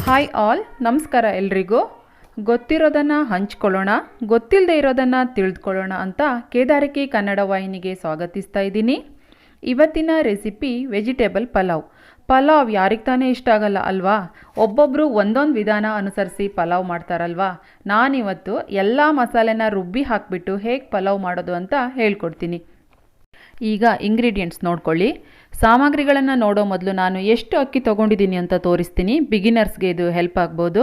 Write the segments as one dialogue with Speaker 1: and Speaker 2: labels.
Speaker 1: Hi all, ನಮಸ್ಕಾರ ಎಲ್ರಿಗೂ. ಗೊತ್ತಿರೋದನ್ನು ಹಂಚ್ಕೊಳ್ಳೋಣ, ಗೊತ್ತಿಲ್ಲದೆ ಇರೋದನ್ನು ತಿಳಿದುಕೊಳ್ಳೋಣ ಅಂತ ಕೇದಾರಕಿ ಕನ್ನಡ ವಾಹಿನಿಗೆ ಸ್ವಾಗತಿಸ್ತಾ ಇದ್ದೀನಿ. ಇವತ್ತಿನ ರೆಸಿಪಿ ವೆಜಿಟೇಬಲ್ ಪಲಾವ್ ಯಾರಿಗೆ ತಾನೇ ಇಷ್ಟ ಆಗಲ್ಲ ಅಲ್ವಾ? ಒಬ್ಬೊಬ್ಬರು ಒಂದೊಂದು ವಿಧಾನ ಅನುಸರಿಸಿ ಪಲಾವ್ ಮಾಡ್ತಾರಲ್ವಾ. ನಾನಿವತ್ತು ಎಲ್ಲ ಮಸಾಲೆನ ರುಬ್ಬಿ ಹಾಕಿಬಿಟ್ಟು ಹೇಗೆ ಪಲಾವ್ ಮಾಡೋದು ಅಂತ ಹೇಳ್ಕೊಡ್ತೀನಿ. ಈಗ ಇಂಗ್ರೀಡಿಯೆಂಟ್ಸ್ ನೋಡ್ಕೊಳ್ಳಿ. ಸಾಮಗ್ರಿಗಳನ್ನು ನೋಡೋ ಮೊದಲು ನಾನು ಎಷ್ಟು ಅಕ್ಕಿ ತೊಗೊಂಡಿದ್ದೀನಿ ಅಂತ ತೋರಿಸ್ತೀನಿ. ಬಿಗಿನರ್ಸ್ಗೆ ಇದು ಹೆಲ್ಪ್ ಆಗ್ಬೋದು.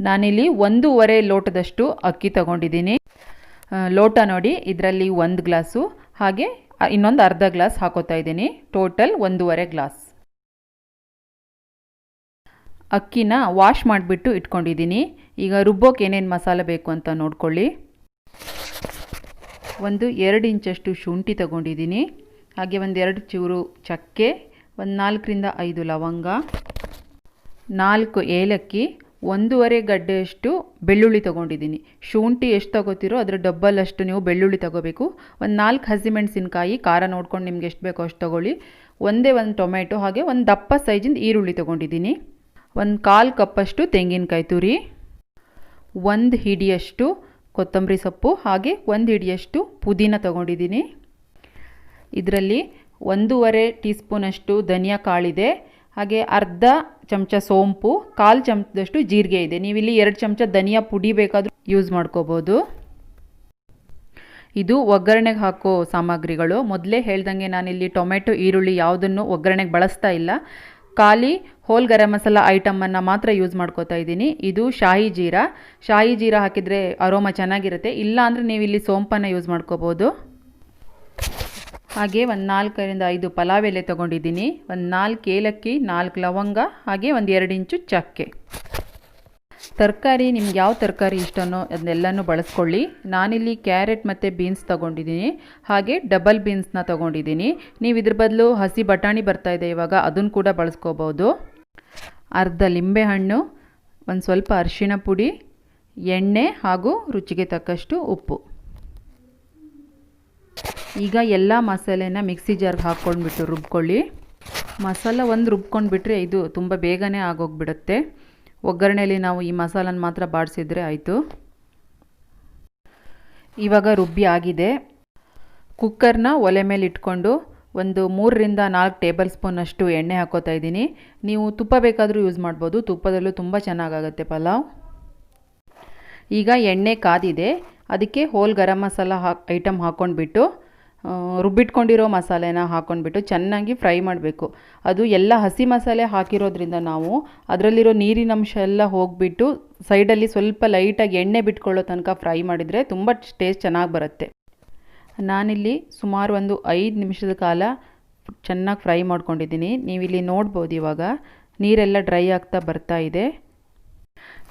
Speaker 1: ನಾನಿಲ್ಲಿ 1.5 ಲೋಟದಷ್ಟು ಅಕ್ಕಿ ತೊಗೊಂಡಿದ್ದೀನಿ. ಲೋಟ ನೋಡಿ, ಇದರಲ್ಲಿ 1 ಗ್ಲಾಸು, ಹಾಗೆ ಇನ್ನೊಂದು ಅರ್ಧ ಗ್ಲಾಸ್ ಹಾಕೋತಾ ಇದ್ದೀನಿ. Total 1.5 glass. ಅಕ್ಕಿನ ವಾಶ್ ಮಾಡಿಬಿಟ್ಟು ಇಟ್ಕೊಂಡಿದ್ದೀನಿ. ಈಗ ರುಬ್ಬೋಕೆ ಏನೇನು ಮಸಾಲೆ ಬೇಕು ಅಂತ ನೋಡ್ಕೊಳ್ಳಿ. 2 ಇಂಚಷ್ಟು ಶುಂಠಿ ತಗೊಂಡಿದ್ದೀನಿ, ಹಾಗೆ 2 ಚೂರು ಚಕ್ಕೆ, 4ರಿಂದ 5 ಲವಂಗ, 4 ಏಲಕ್ಕಿ, 1.5 ಗಡ್ಡೆಯಷ್ಟು ಬೆಳ್ಳುಳ್ಳಿ ತೊಗೊಂಡಿದ್ದೀನಿ. ಶುಂಠಿ ಎಷ್ಟು ತಗೋತೀರೋ ಅದರ ಡಬ್ಬಲ್ ಅಷ್ಟು ನೀವು ಬೆಳ್ಳುಳ್ಳಿ ತೊಗೋಬೇಕು. 4 ಹಸಿಮೆಣಸಿನ್ಕಾಯಿ, ಖಾರ ನೋಡ್ಕೊಂಡು ನಿಮ್ಗೆ ಎಷ್ಟು ಬೇಕೋ ಅಷ್ಟು ತೊಗೊಳ್ಳಿ. 1 ಟೊಮೆಟೊ, ಹಾಗೆ 1 ದಪ್ಪ ಸೈಜಿಂದ ಈರುಳ್ಳಿ ತೊಗೊಂಡಿದ್ದೀನಿ. 1/4 ಕಪ್ಪಷ್ಟು ತೆಂಗಿನಕಾಯಿ ತುರಿ, 1 ಹಿಡಿಯಷ್ಟು ಕೊತ್ತಂಬರಿ ಸೊಪ್ಪು, ಹಾಗೆ 1 ಹಿಡಿಯಷ್ಟು ಪುದೀನ ತೊಗೊಂಡಿದ್ದೀನಿ. ಇದರಲ್ಲಿ 1.5 ಟೀ ಸ್ಪೂನಷ್ಟು ಧನಿಯಾ ಕಾಳಿದೆ, ಹಾಗೆ ಅರ್ಧ ಚಮಚ ಸೋಂಪು, 1/4 ಚಮಚದಷ್ಟು ಜೀರಿಗೆ ಇದೆ. ನೀವಿಲ್ಲಿ 2 ಚಮಚ ಧನಿಯಾ ಪುಡಿ ಬೇಕಾದರೂ ಯೂಸ್ ಮಾಡ್ಕೋಬೋದು. ಇದು ಒಗ್ಗರಣೆಗೆ ಹಾಕೋ ಸಾಮಗ್ರಿಗಳು. ಮೊದಲೇ ಹೇಳ್ದಂಗೆ ನಾನಿಲ್ಲಿ ಟೊಮೆಟೊ, ಈರುಳ್ಳಿ ಯಾವುದನ್ನು ಒಗ್ಗರಣೆಗೆ ಬಳಸ್ತಾ ಇಲ್ಲ. ಖಾಲಿ ಹೋಲ್ ಗರಂ ಮಸಾಲ ಐಟಮನ್ನು ಮಾತ್ರ ಯೂಸ್ ಮಾಡ್ಕೋತಾ ಇದ್ದೀನಿ. ಇದು ಶಾಹಿ ಜೀರಾ ಹಾಕಿದರೆ ಅರೋಮಾ ಚೆನ್ನಾಗಿರುತ್ತೆ. ಇಲ್ಲ ಅಂದರೆ ನೀವು ಇಲ್ಲಿ ಸೋಂಪನ್ನು ಯೂಸ್ ಮಾಡ್ಕೋಬೋದು. ಹಾಗೆ 4ರಿಂದ 5 ಪಲಾವ್ ಎಲೆ ತೊಗೊಂಡಿದ್ದೀನಿ, 4 ಏಲಕ್ಕಿ, 4 ಲವಂಗ, ಹಾಗೆ 2 ಇಂಚು ಚಕ್ಕೆ. ತರಕಾರಿ ನಿಮ್ಗೆ ಯಾವ ತರಕಾರಿ ಇಷ್ಟನೋ ಅದನ್ನೆಲ್ಲನೂ ಬಳಸ್ಕೊಳ್ಳಿ. ನಾನಿಲ್ಲಿ ಕ್ಯಾರೆಟ್ ಮತ್ತು ಬೀನ್ಸ್ ತೊಗೊಂಡಿದ್ದೀನಿ, ಹಾಗೆ ಡಬಲ್ ಬೀನ್ಸ್ನ ತೊಗೊಂಡಿದ್ದೀನಿ. ನೀವು ಇದ್ರ ಬದಲು ಹಸಿ ಬಟಾಣಿ ಬರ್ತಾಯಿದೆ ಇವಾಗ, ಅದನ್ನು ಕೂಡ ಬಳಸ್ಕೋಬೋದು. ಅರ್ಧ ಲಿಂಬೆಹಣ್ಣು, ಸ್ವಲ್ಪ ಅರಿಶಿಣ ಪುಡಿ, ಎಣ್ಣೆ, ಹಾಗೂ ರುಚಿಗೆ ತಕ್ಕಷ್ಟು ಉಪ್ಪು. ಈಗ ಎಲ್ಲ ಮಸಾಲೆನ ಮಿಕ್ಸಿ ಜಾರ್ಗೆ ಹಾಕ್ಕೊಂಡ್ಬಿಟ್ಟು ರುಬ್ಕೊಳ್ಳಿ. ಮಸಾಲ ರುಬ್ಕೊಂಡ್ಬಿಟ್ರೆ ಇದು ತುಂಬ ಬೇಗನೆ ಆಗೋಗ್ಬಿಡುತ್ತೆ. ಒಗ್ಗರಣೆಯಲ್ಲಿ ನಾವು ಈ ಮಸಾಲನ ಮಾತ್ರ ಬಾಡಿಸಿದ್ರೆ ಆಯಿತು. ಇವಾಗ ರುಬ್ಬಿ ಆಗಿದೆ. ಕುಕ್ಕರ್ನ ಒಲೆ ಮೇಲೆ ಇಟ್ಕೊಂಡು 3ರಿಂದ 4 ಟೇಬಲ್ ಸ್ಪೂನಷ್ಟು ಎಣ್ಣೆ ಹಾಕೋತಾ ಇದ್ದೀನಿ. ನೀವು ತುಪ್ಪ ಬೇಕಾದರೂ ಯೂಸ್ ಮಾಡ್ಬೋದು, ತುಪ್ಪದಲ್ಲೂ ತುಂಬ ಚೆನ್ನಾಗಾಗುತ್ತೆ ಪಲಾವ್. ಈಗ ಎಣ್ಣೆ ಕಾದಿದೆ, ಅದಕ್ಕೆ ಹೋಲ್ ಗರಂ ಮಸಾಲ ಐಟಮ್ ಹಾಕ್ಕೊಂಡ್ಬಿಟ್ಟು ರುಬ್ಬಿಟ್ಕೊಂಡಿರೋ ಮಸಾಲೆನ ಹಾಕ್ಕೊಂಡ್ಬಿಟ್ಟು ಚೆನ್ನಾಗಿ ಫ್ರೈ ಮಾಡಬೇಕು. ಅದು ಎಲ್ಲ ಹಸಿ ಮಸಾಲೆ ಹಾಕಿರೋದ್ರಿಂದ ನಾವು ಅದರಲ್ಲಿರೋ ನೀರಿನಂಶ ಎಲ್ಲ ಹೋಗಿಬಿಟ್ಟು ಸೈಡಲ್ಲಿ ಸ್ವಲ್ಪ ಲೈಟಾಗಿ ಎಣ್ಣೆ ಬಿಟ್ಕೊಳ್ಳೋ ತನಕ ಫ್ರೈ ಮಾಡಿದರೆ ತುಂಬ ಟೇಸ್ಟ್ ಚೆನ್ನಾಗಿ ಬರುತ್ತೆ. ನಾನಿಲ್ಲಿ ಸುಮಾರು 5 ನಿಮಿಷದ ಕಾಲ ಚೆನ್ನಾಗಿ ಫ್ರೈ ಮಾಡ್ಕೊಂಡಿದ್ದೀನಿ. ನೀವಿಲ್ಲಿ ನೋಡ್ಬೋದು, ಇವಾಗ ನೀರೆಲ್ಲ ಡ್ರೈ ಆಗ್ತಾ ಬರ್ತಾ ಇದೆ.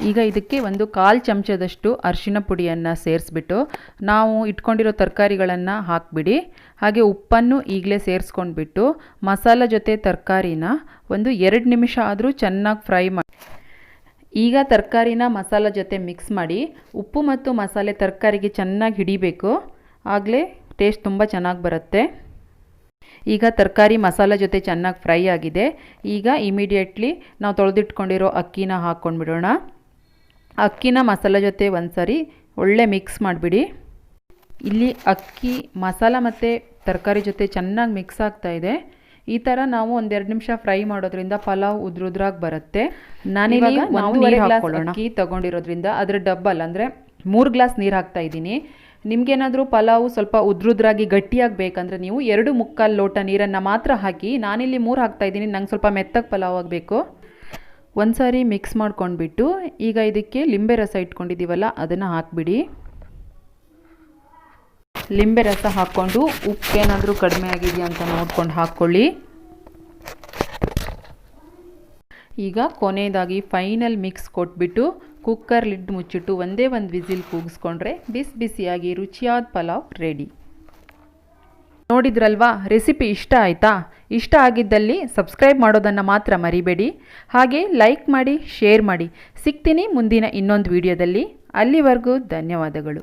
Speaker 1: ಈಗ ಇದಕ್ಕೆ 1/4 ಚಮಚದಷ್ಟು ಅರಿಶಿಣ ಪುಡಿಯನ್ನು ಸೇರಿಸ್ಬಿಟ್ಟು ನಾವು ಇಟ್ಕೊಂಡಿರೋ ತರಕಾರಿಗಳನ್ನು ಹಾಕಿಬಿಡಿ. ಹಾಗೆ ಉಪ್ಪನ್ನು ಈಗಲೇ ಸೇರಿಸ್ಕೊಂಡ್ಬಿಟ್ಟು ಮಸಾಲ ಜೊತೆ ತರಕಾರಿನ 2 ನಿಮಿಷ ಆದರೂ ಚೆನ್ನಾಗಿ ಫ್ರೈ ಮಾಡಿ. ಈಗ ತರಕಾರಿನ ಮಸಾಲ ಜೊತೆ ಮಿಕ್ಸ್ ಮಾಡಿ ಉಪ್ಪು ಮತ್ತು ಮಸಾಲೆ ತರಕಾರಿಗೆ ಚೆನ್ನಾಗಿ ಹಿಡಿಬೇಕು, ಆಗಲೇ ಟೇಸ್ಟ್ ತುಂಬ ಚೆನ್ನಾಗಿ ಬರುತ್ತೆ. ಈಗ ತರಕಾರಿ ಮಸಾಲ ಜೊತೆ ಚೆನ್ನಾಗಿ ಫ್ರೈ ಆಗಿದೆ. ಈಗ ಇಮಿಡಿಯೇಟ್ಲಿ ನಾವು ತೊಳೆದಿಟ್ಕೊಂಡಿರೋ ಅಕ್ಕಿನ ಹಾಕ್ಕೊಂಡ್ಬಿಡೋಣ. ಅಕ್ಕಿನ ಮಸಾಲ ಜೊತೆ ಒಂದ್ಸರಿ ಒಳ್ಳೆ ಮಿಕ್ಸ್ ಮಾಡಿಬಿಡಿ. ಇಲ್ಲಿ ಅಕ್ಕಿ ಮಸಾಲ ಮತ್ತು ತರಕಾರಿ ಜೊತೆ ಚೆನ್ನಾಗಿ ಮಿಕ್ಸ್ ಆಗ್ತಾ ಇದೆ. ಈ ಥರ ನಾವು 2 ನಿಮಿಷ ಫ್ರೈ ಮಾಡೋದ್ರಿಂದ ಪಲಾವ್ ಉದ್ರುದ್ರಾಗಿ ಬರುತ್ತೆ. ನಾನಿವಾಗ 1.5 ಗ್ಲಾಸ್ ಅಕ್ಕಿ ತೊಗೊಂಡಿರೋದ್ರಿಂದ ಅದರ ಡಬ್ಬಲ್ ಅಂದರೆ 3 ಗ್ಲಾಸ್ ನೀರು ಹಾಕ್ತಾ ಇದ್ದೀನಿ. ನಿಮಗೇನಾದರೂ ಪಲಾವು ಸ್ವಲ್ಪ ಉದ್ರುದ್ರಾಗಿ ಗಟ್ಟಿಯಾಗಿ ಬೇಕಂದರೆ ನೀವು 2.25 ಲೋಟ ನೀರನ್ನು ಮಾತ್ರ ಹಾಕಿ. ನಾನಿಲ್ಲಿ 3 ಹಾಕ್ತಾಯಿದ್ದೀನಿ, ನಂಗೆ ಸ್ವಲ್ಪ ಮೆತ್ತಗೆ ಪಲಾವ್ ಆಗಬೇಕು. ಒಂದು ಸಾರಿ ಮಿಕ್ಸ್ ಮಾಡ್ಕೊಂಡ್ಬಿಟ್ಟು ಈಗ ಇದಕ್ಕೆ ಲಿಂಬೆ ರಸ ಇಟ್ಕೊಂಡಿದ್ದೀವಲ್ಲ ಅದನ್ನು ಹಾಕಿಬಿಡಿ. ಲಿಂಬೆ ರಸ ಹಾಕ್ಕೊಂಡು ಉಪ್ಪೇನಾದರೂ ಕಡಿಮೆ ಆಗಿದೆಯಾ ಅಂತ ನೋಡ್ಕೊಂಡು ಹಾಕ್ಕೊಳ್ಳಿ. ಈಗ ಕೊನೆಯದಾಗಿ ಫೈನಲ್ ಮಿಕ್ಸ್ ಕೊಟ್ಬಿಟ್ಟು ಕುಕ್ಕರ್ ಲಿಡ್ ಮುಚ್ಚಿಟ್ಟು 1 ವಿಸಿಲ್ ಕೂಗಿಸ್ಕೊಂಡ್ರೆ ಬಿಸಿಯಾಗಿ ರುಚಿಯಾದ ಪಲಾವ್ ರೆಡಿ. ನೋಡಿದ್ರಲ್ವಾ, ರೆಸಿಪಿ ಇಷ್ಟ ಆಯಿತಾ? ಇಷ್ಟ ಆಗಿದ್ದಲ್ಲಿ ಸಬ್ಸ್ಕ್ರೈಬ್ ಮಾಡೋದನ್ನು ಮಾತ್ರ ಮರಿಬೇಡಿ. ಹಾಗೆ ಲೈಕ್ ಮಾಡಿ, ಶೇರ್ ಮಾಡಿ. ಸಿಗ್ತೀನಿ ಮುಂದಿನ ಇನ್ನೊಂದು ವಿಡಿಯೋದಲ್ಲಿ. ಅಲ್ಲಿವರೆಗೂ ಧನ್ಯವಾದಗಳು.